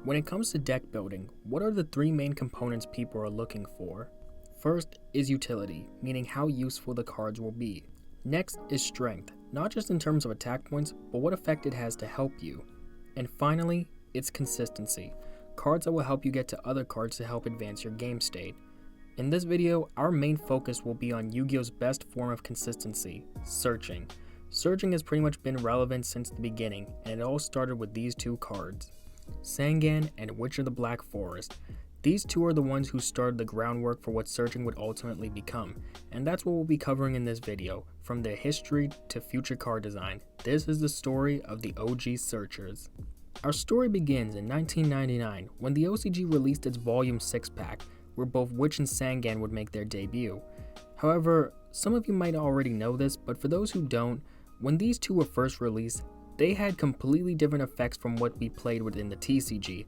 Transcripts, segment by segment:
When it comes to deck building, what are the three main components people are looking for? First is utility, meaning how useful the cards will be. Next is strength, not just in terms of attack points, but what effect it has to help you. And finally, it's consistency, cards that will help you get to other cards to help advance your game state. In this video, our main focus will be on Yu-Gi-Oh's best form of consistency, searching. Searching has pretty much been relevant since the beginning, and it all started with these two cards, Sangan and Witch of the Black Forest. These two are the ones who started the groundwork for what searching would ultimately become, and that's what we'll be covering in this video, from their history to future card design. This is the story of the OGS Searchers. Our story begins in 1999 when the OCG released its Volume 6 pack, where both Witch and Sangan would make their debut. However, some of you might already know this, but for those who don't, when these two were first released, they had completely different effects from what we played within the TCG,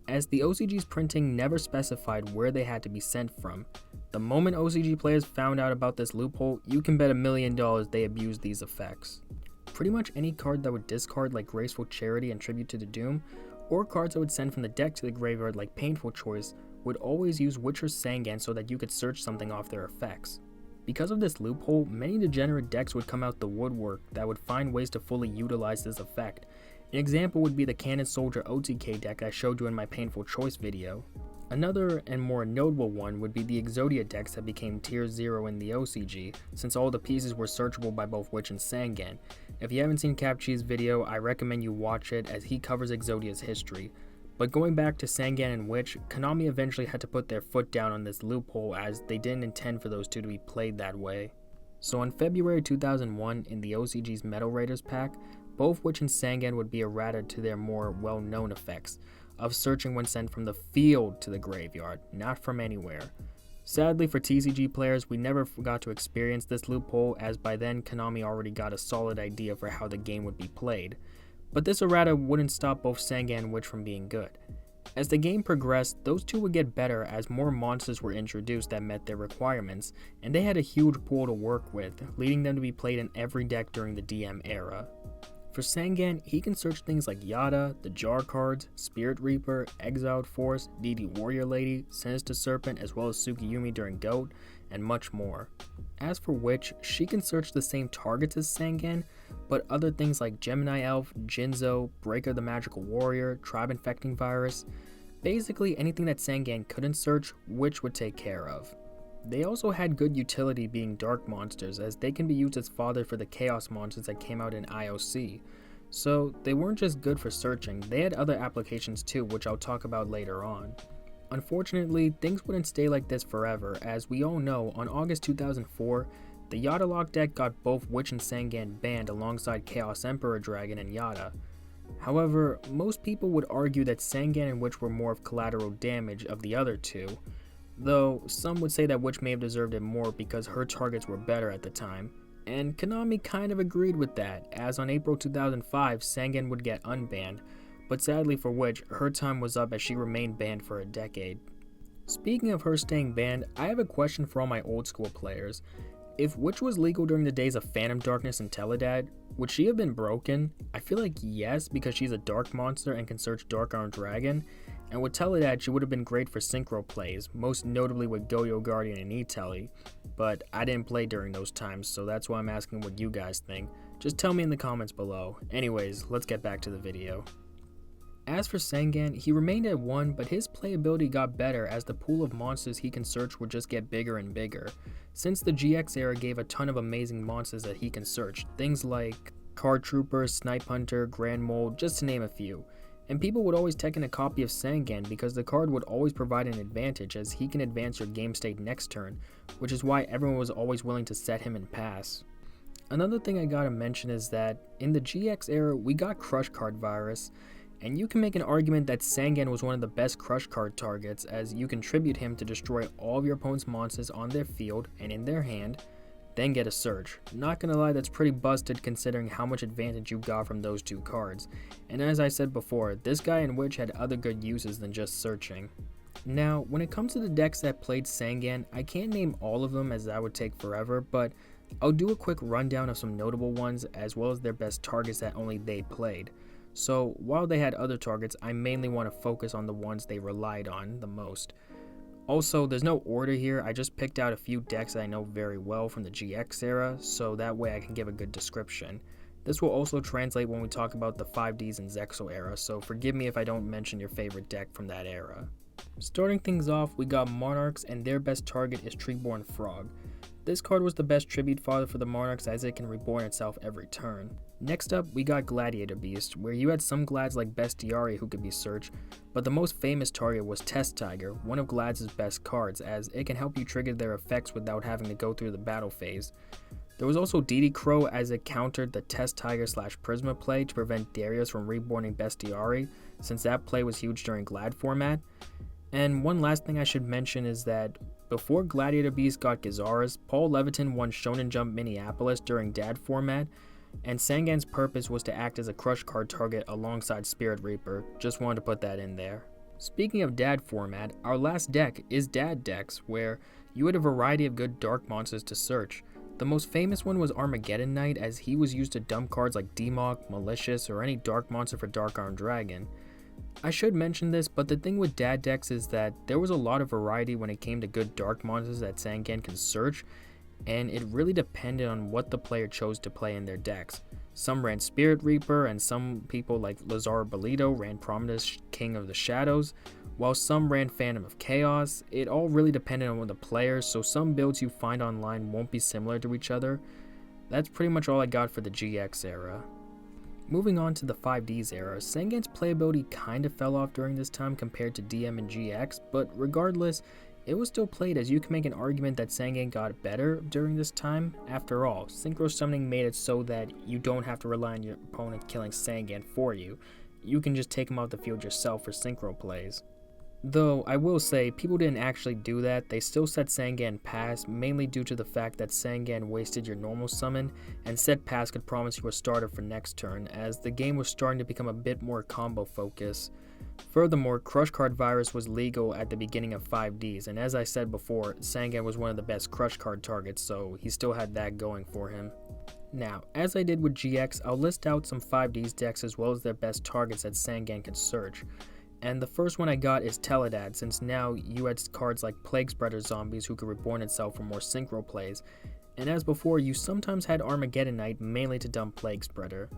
as the OCG's printing never specified where they had to be sent from. The moment OCG players found out about this loophole, you can bet $1 million they abused these effects. Pretty much any card that would discard like Graceful Charity and Tribute to the Doom, or cards that would send from the deck to the graveyard like Painful Choice, would always use Witch or Sangan so that you could search something off their effects. Because of this loophole, many degenerate decks would come out the woodwork that would find ways to fully utilize this effect. An example would be the Cannon Soldier OTK deck I showed you in my Painful Choice video. Another and more notable one would be the Exodia decks that became tier 0 in the OCG, since all the pieces were searchable by both Witch and Sangan. If you haven't seen CapChi's video, I recommend you watch it as he covers Exodia's history. But going back to Sangan and Witch, Konami eventually had to put their foot down on this loophole as they didn't intend for those two to be played that way. So in February 2001, in the OCG's Metal Raiders pack, both Witch and Sangan would be errata to their more well-known effects of searching when sent from the field to the graveyard, not from anywhere. Sadly for TCG players, we never got to experience this loophole, as by then Konami already got a solid idea for how the game would be played. But this errata wouldn't stop both Sangan and Witch from being good. As the game progressed, those two would get better as more monsters were introduced that met their requirements, and they had a huge pool to work with, leading them to be played in every deck during the DM era. For Sangan, he can search things like Yada, the Jar cards, Spirit Reaper, Exiled Force, DD Warrior Lady, Sinister Serpent, as well as Tsukiyumi during GOAT, and much more. As for Witch, she can search the same targets as Sangan, but other things like Gemini Elf, Jinzo, Breaker the Magical Warrior, Tribe Infecting Virus, basically anything that Sangan couldn't search, Witch would take care of. They also had good utility being dark monsters, as they can be used as fodder for the chaos monsters that came out in IOC. So they weren't just good for searching, they had other applications too, which I'll talk about later on. Unfortunately, things wouldn't stay like this forever, as we all know, on August 2004, the Yada Lock deck got both Witch and Sangan banned alongside Chaos Emperor Dragon and Yada. However, most people would argue that Sangan and Witch were more of collateral damage of the other two, though some would say that Witch may have deserved it more because her targets were better at the time, and Konami kind of agreed with that, as on April 2005, Sangan would get unbanned, but sadly for Witch, her time was up as she remained banned for a decade. Speaking of her staying banned, I have a question for all my old school players. If Witch was legal during the days of Phantom Darkness and Teledad, would she have been broken? I feel like yes, because she's a dark monster and can search Dark Armed Dragon, and with Teledad, she would have been great for synchro plays, most notably with Go-Yo Guardian and E-Tele, but I didn't play during those times, so that's why I'm asking what you guys think. Just tell me in the comments below. Anyways, let's get back to the video. As for Sangan, he remained at 1, but his playability got better as the pool of monsters he can search would just get bigger and bigger, since the GX era gave a ton of amazing monsters that he can search, things like Card Trooper, Snipe Hunter, Grand Mole, just to name a few. And people would always take in a copy of Sangan because the card would always provide an advantage as he can advance your game state next turn, which is why everyone was always willing to set him and pass. Another thing I gotta mention is that in the GX era we got Crush Card Virus, and you can make an argument that Sangan was one of the best Crush Card targets as you can tribute him to destroy all of your opponent's monsters on their field and in their hand, then get a search. Not gonna lie, that's pretty busted considering how much advantage you got from those two cards. And as I said before, this guy and Witch had other good uses than just searching. Now, when it comes to the decks that played Sangan, I can't name all of them as that would take forever, but I'll do a quick rundown of some notable ones as well as their best targets that only they played. So while they had other targets, I mainly want to focus on the ones they relied on the most. Also, there's no order here, I just picked out a few decks that I know very well from the GX era, so that way I can give a good description. This will also translate when we talk about the 5Ds and Zexal era, so forgive me if I don't mention your favorite deck from that era. Starting things off, we got Monarchs, and their best target is Treeborn Frog. This card was the best tribute fodder for the Monarchs as it can reborn itself every turn. Next up, we got Gladiator Beast, where you had some Glads like Bestiari who could be searched, but the most famous target was Test Tiger, one of Glads' best cards, as it can help you trigger their effects without having to go through the battle phase. There was also DD Crow, as it countered the Test Tiger / Prisma play to prevent Darius from reborning Bestiari, since that play was huge during Glad format. And one last thing I should mention is that before Gladiator Beast got Gizaras, Paul Leviton won Shonen Jump Minneapolis during Dad format, and Sangan's purpose was to act as a crush card target alongside Spirit Reaper. Just wanted to put that in there. Speaking of Dad format, our last deck is Dad decks, where you had a variety of good dark monsters to search. The most famous one was Armageddon Knight, as he was used to dump cards like Demok, Malicious, or any dark monster for Dark Iron Dragon. I should mention this, but the thing with Dad decks is that there was a lot of variety when it came to good dark monsters that Sangan can search, and it really depended on what the player chose to play in their decks. Some ran Spirit Reaper, and some people like Lazaro Bolito ran Prominus King of the Shadows, while some ran Phantom of Chaos. It all really depended on the players, so some builds you find online won't be similar to each other. That's pretty much all I got for the GX era. Moving on to the 5Ds era, Sangan's playability kind of fell off during this time compared to DM and GX, but regardless, it was still played, as you can make an argument that Sangan got better during this time. After all, Synchro Summoning made it so that you don't have to rely on your opponent killing Sangan for you. You can just take him out the field yourself for Synchro plays. Though, I will say, people didn't actually do that. They still set Sangan pass, mainly due to the fact that Sangan wasted your normal summon, and set pass could promise you a starter for next turn, as the game was starting to become a bit more combo focused. Furthermore, Crush Card Virus was legal at the beginning of 5Ds, and as I said before, Sangan was one of the best Crush Card targets, so he still had that going for him. Now, as I did with GX, I'll list out some 5Ds decks as well as their best targets that Sangan could search. And the first one I got is Teledad, since now you had cards like Plague Spreader Zombies who could reborn itself for more Synchro plays, and as before, you sometimes had Armageddon Knight mainly to dump Plague Spreader.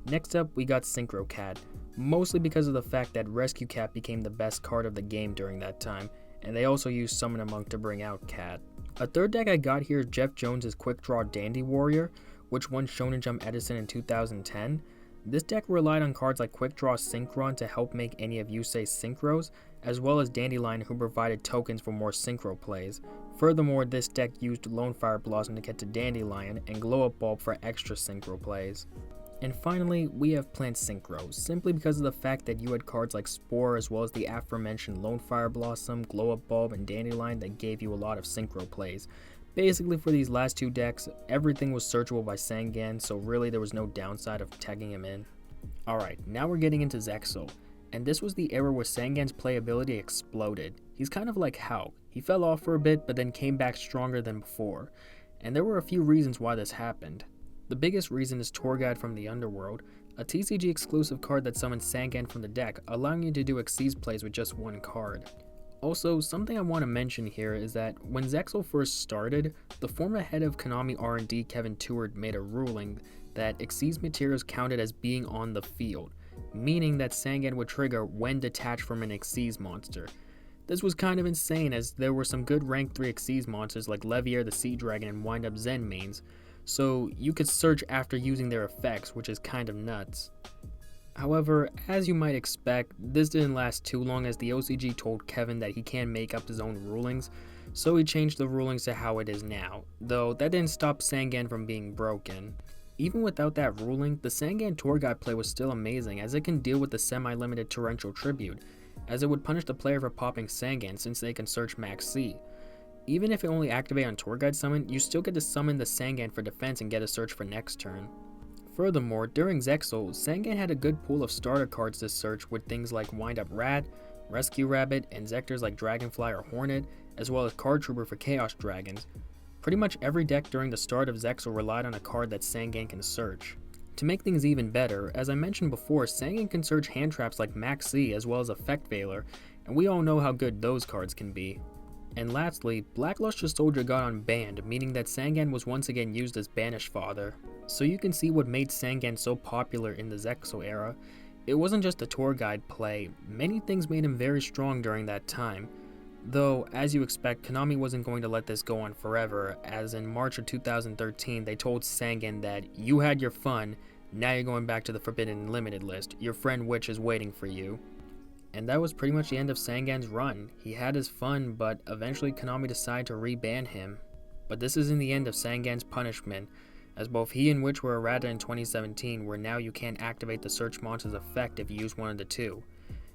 Next up, we got Synchro Cat, mostly because of the fact that Rescue Cat became the best card of the game during that time, and they also used Summon a Monk to bring out Cat. A third deck I got here is Jeff Jones' Quick Draw Dandy Warrior, which won Shonen Jump Edison in 2010. This deck relied on cards like Quick Draw Synchron to help make any of Yusei's Synchros, as well as Dandelion who provided tokens for more Synchro plays. Furthermore, this deck used Lone Fire Blossom to get to Dandelion and Glow Up Bulb for extra Synchro plays. And finally, we have Plant Synchro, simply because of the fact that you had cards like Spore as well as the aforementioned Lone Fire Blossom, Glow Up Bulb, and Dandelion that gave you a lot of Synchro plays. Basically, for these last two decks, everything was searchable by Sangan, so really there was no downside of tagging him in. Alright, now we're getting into Zexal, and this was the era where Sangan's playability exploded. He's kind of like Hao. He fell off for a bit, but then came back stronger than before, and there were a few reasons why this happened. The biggest reason is Tour Guide from the Underworld, a TCG exclusive card that summons Sangan from the deck, allowing you to do Xyz plays with just one card. Also, something I want to mention here is that when Zexal first started, the former head of Konami R&D Kevin Teward made a ruling that Xyz materials counted as being on the field, meaning that Sangan would trigger when detached from an Xyz monster. This was kind of insane, as there were some good rank 3 Xyz monsters like Levier the Sea Dragon and Wind Up Zen mains, so you could search after using their effects, which is kind of nuts. However, as you might expect, this didn't last too long, as the OCG told Kevin that he can't make up his own rulings, so he changed the rulings to how it is now, though that didn't stop Sangan from being broken. Even without that ruling, the Sangan Tour Guide play was still amazing, as it can deal with the semi-limited Torrential Tribute, as it would punish the player for popping Sangan since they can search Max C. Even if it only activates on Tour Guide summon, you still get to summon the Sangan for defense and get a search for next turn. Furthermore, during Zexal, Sangan had a good pool of starter cards to search with things like Wind Up Rat, Rescue Rabbit, and Zectors like Dragonfly or Hornet, as well as Card Trooper for Chaos Dragons. Pretty much every deck during the start of Zexal relied on a card that Sangan can search. To make things even better, as I mentioned before, Sangan can search hand traps like Max C as well as Effect Veiler, and we all know how good those cards can be. And lastly, Blackluster Soldier got unbanned, meaning that Sangan was once again used as Banish Fodder. So you can see what made Sangan so popular in the Zexal era. It wasn't just a tour guide play, many things made him very strong during that time. Though, as you expect, Konami wasn't going to let this go on forever, as in March of 2013 they told Sangan that you had your fun, now you're going back to the Forbidden Limited list, your friend Witch is waiting for you. And that was pretty much the end of Sangan's run. He had his fun, but eventually Konami decided to re-ban him. But this isn't the end of Sangan's punishment, as both he and Witch were errata in 2017, where now you can't activate the search monster's effect if you use one of the two.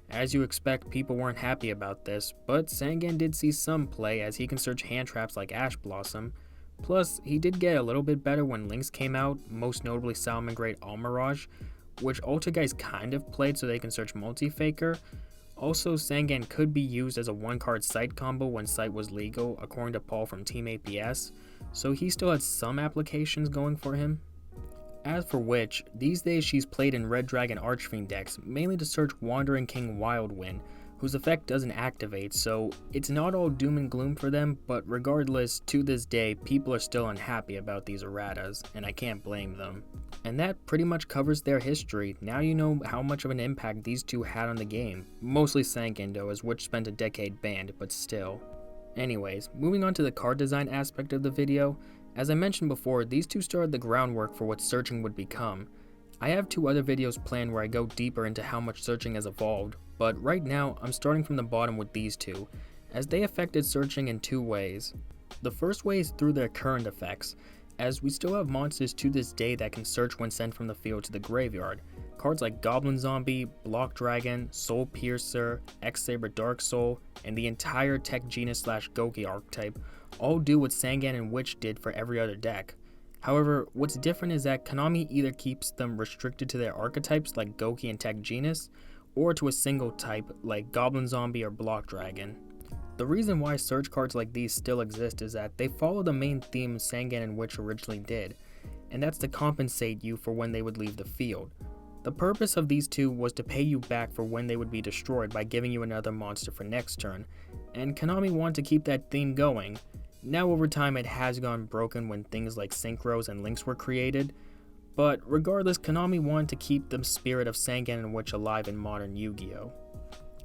As you expect, people weren't happy about this, but Sangan did see some play as he can search hand traps like Ash Blossom. Plus, he did get a little bit better when Lynx came out, most notably Salamangreat Almirage, which Ultra guys kind of played so they can search Multi-Faker. Also, Sangan could be used as a one-card Sight combo when Sight was legal, according to Paul from Team APS, so he still had some applications going for him. As for Witch, these days she's played in Red Dragon Archfiend decks, mainly to search Wandering King Wildwind, whose effect doesn't activate, so it's not all doom and gloom for them, but regardless, to this day, people are still unhappy about these erratas, and I can't blame them. And that pretty much covers their history. Now you know how much of an impact these two had on the game. Mostly Sangan though, as Witch spent a decade banned, but still. Anyways, moving on to the card design aspect of the video, as I mentioned before, these two started the groundwork for what searching would become. I have 2 other videos planned where I go deeper into how much searching has evolved, but right now I'm starting from the bottom with these two, as they affected searching in 2 ways. The first way is through their current effects, as we still have monsters to this day that can search when sent from the field to the graveyard. Cards like Goblin Zombie, Block Dragon, Soul Piercer, X-Saber Dark Soul, and the entire Tech Genus / Goki archetype all do what Sangan and Witch did for every other deck. However, what's different is that Konami either keeps them restricted to their archetypes like Goki and Tech Genus, or to a single type like Goblin Zombie or Block Dragon. The reason why search cards like these still exist is that they follow the main theme Sangan and Witch originally did, and that's to compensate you for when they would leave the field. The purpose of these two was to pay you back for when they would be destroyed by giving you another monster for next turn, and Konami wanted to keep that theme going. Now over time it has gone broken when things like Synchros and Lynx were created, but regardless, Konami wanted to keep the spirit of Sangan and Witch alive in modern Yu-Gi-Oh!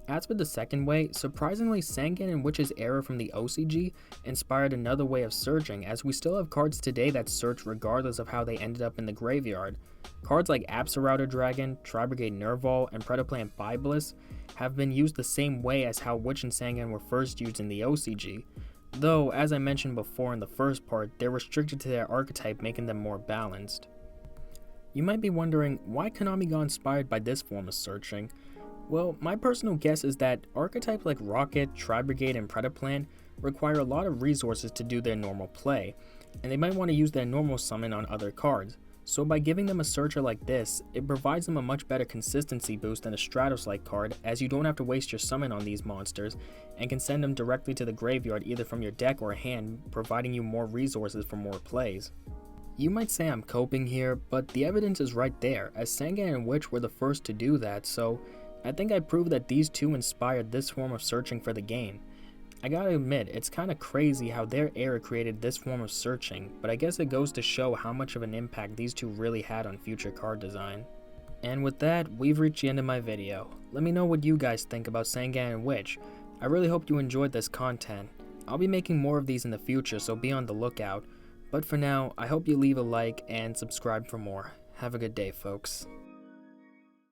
As for the second way, surprisingly Sangan and Witch's era from the OCG inspired another way of searching, as we still have cards today that search regardless of how they ended up in the graveyard. Cards like Absa Dragon, Tri-Brigade Nerval, and Predaplant Biblis have been used the same way as how Witch and Sangan were first used in the OCG, though as I mentioned before in the first part, they're restricted to their archetype, making them more balanced. You might be wondering why Konami got inspired by this form of searching. Well, my personal guess is that archetypes like Rocket, Tri-Brigade, and Predaplant require a lot of resources to do their normal play, and they might want to use their normal summon on other cards. So by giving them a searcher like this, it provides them a much better consistency boost than a Stratos-like card, as you don't have to waste your summon on these monsters, and can send them directly to the graveyard either from your deck or hand, providing you more resources for more plays. You might say I'm coping here, but the evidence is right there, as Sangan and Witch were the first to do that, so I think I proved that these two inspired this form of searching for the game. I gotta admit, it's kinda crazy how their era created this form of searching, but I guess it goes to show how much of an impact these two really had on future card design. And with that, we've reached the end of my video. Let me know what you guys think about Sangan and Witch. I really hope you enjoyed this content. I'll be making more of these in the future, so be on the lookout. But for now, I hope you leave a like and subscribe for more. Have a good day, folks.